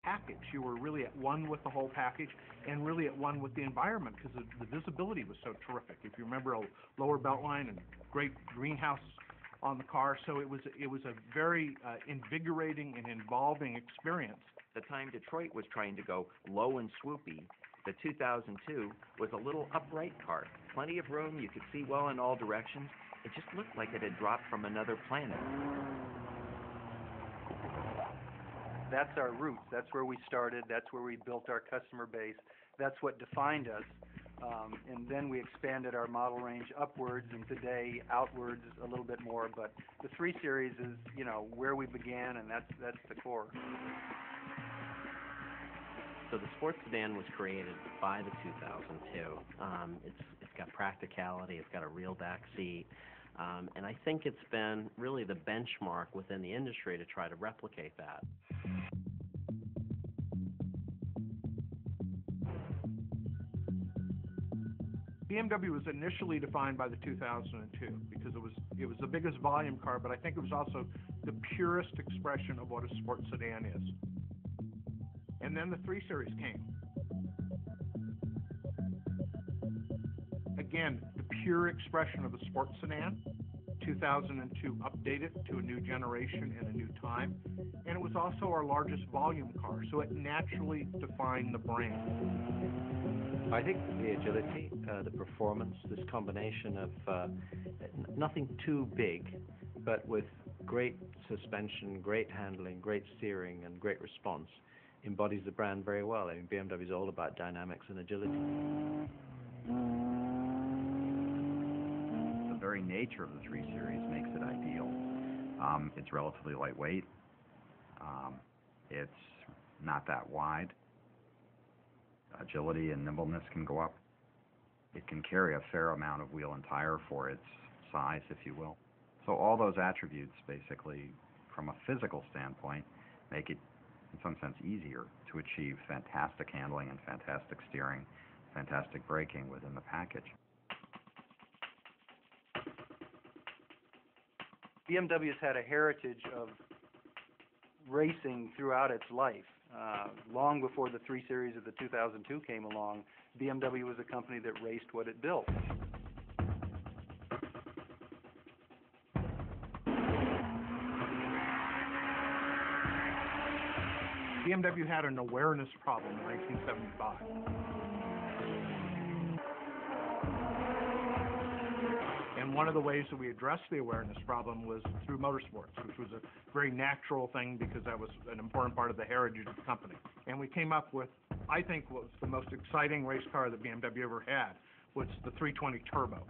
package. You were really at one with the whole package and really at one with the environment because the visibility was so terrific. If you remember, a lower belt line and great greenhouse on the car, so it was a very invigorating and involving experience. The time Detroit was trying to go low and swoopy, the 2002 was a little upright car. Plenty of room, you could see well in all directions. It just looked like it had dropped from another planet. That's our roots. That's where we started. That's where we built our customer base. That's what defined us. And then we expanded our model range upwards, and today outwards a little bit more. But the 3 Series is, you know, where we began, and that's the core. So the sports sedan was created by the 2002. It's got practicality. It's got a real back seat. And I think it's been really the benchmark within the industry to try to replicate that. BMW was initially defined by the 2002 because it was the biggest volume car, but I think it was also the purest expression of what a sports sedan is. And then the 3 Series came. Again, the pure expression of a sports sedan. 2002 updated to a new generation and a new time, and it was also our largest volume car, so it naturally defined the brand. I think the agility, the performance, this combination of nothing too big, but with great suspension, great handling, great steering, and great response, embodies the brand very well. I mean, BMW is all about dynamics and agility. The very nature of the 3 Series makes it ideal. It's relatively lightweight. It's not that wide. Agility and nimbleness can go up. It can carry a fair amount of wheel and tire for its size, if you will. So all those attributes, basically, from a physical standpoint, make it, in some sense, easier to achieve fantastic handling and fantastic steering, fantastic braking within the package. BMW's had a heritage of racing throughout its life. Long before the 3 Series of the 2002 came along, BMW was a company that raced what it built. BMW had an awareness problem in 1975. And one of the ways that we addressed the awareness problem was through motorsports, which was a very natural thing because that was an important part of the heritage of the company. And we came up with, I think, what was the most exciting race car that BMW ever had, was the 320 Turbo.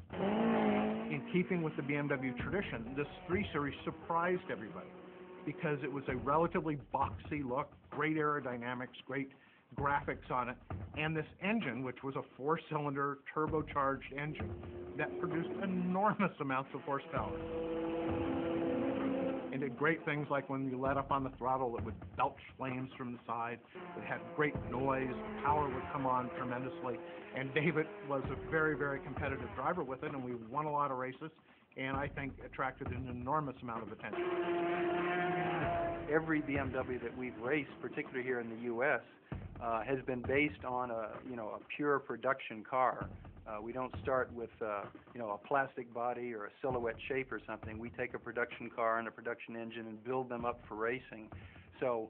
In keeping with the BMW tradition, this 3 Series surprised everybody because it was a relatively boxy look, great aerodynamics, great graphics on it, and this engine, which was a 4-cylinder turbocharged engine that produced enormous amounts of horsepower. And did great things like when you let up on the throttle, it would belch flames from the side. It had great noise, the power would come on tremendously, and David was a very, very competitive driver with it, and we won a lot of races, and I think attracted an enormous amount of attention. Every BMW that we've raced, particularly here in the U.S., has been based on a pure production car. We don't start with a plastic body or a silhouette shape or something. We take a production car and a production engine and build them up for racing. So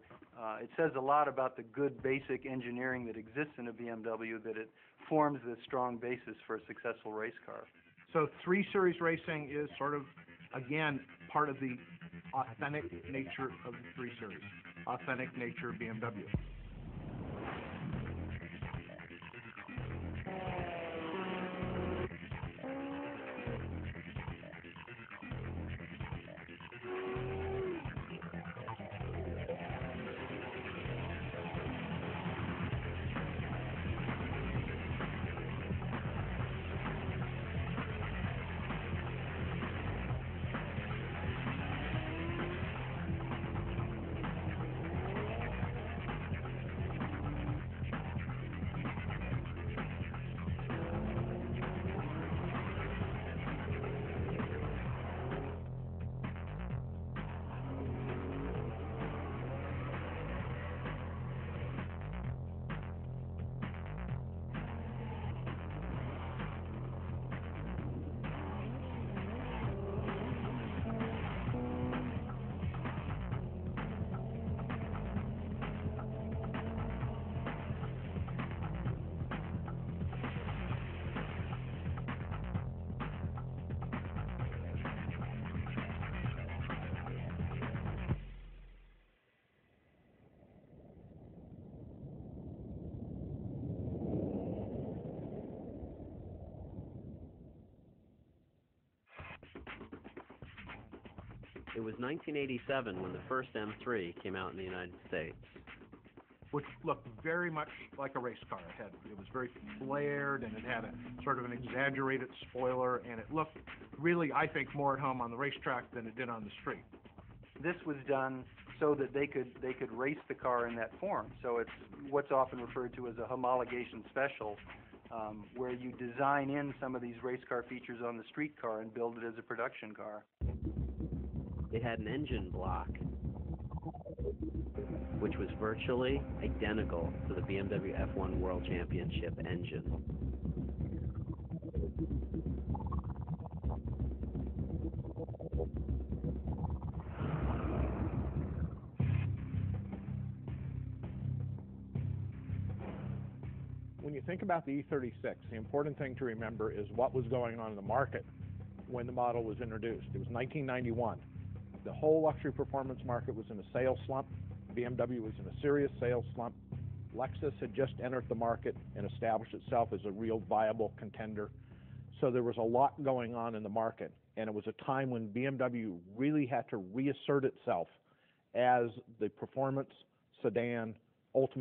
it says a lot about the good basic engineering that exists in a BMW, that it forms this strong basis for a successful race car. So 3 Series racing is sort of, again, part of the authentic nature of the 3 Series, authentic nature of BMW. It was 1987 when the first M3 came out in the United States. which looked very much like a race car. It was very flared, and it had a sort of an exaggerated spoiler, and it looked really, I think, more at home on the racetrack than it did on the street. This was done so that they could race the car in that form. So it's what's often referred to as a homologation special, where you design in some of these race car features on the street car and build it as a production car. It had an engine block, which was virtually identical to the BMW F1 World Championship engine. When you think about the E36, the important thing to remember is what was going on in the market when the model was introduced. It was 1991. The whole luxury performance market was in a sales slump. BMW was in a serious sales slump. Lexus had just entered the market and established itself as a real viable contender. So there was a lot going on in the market, and it was a time when BMW really had to reassert itself as the performance sedan ultimate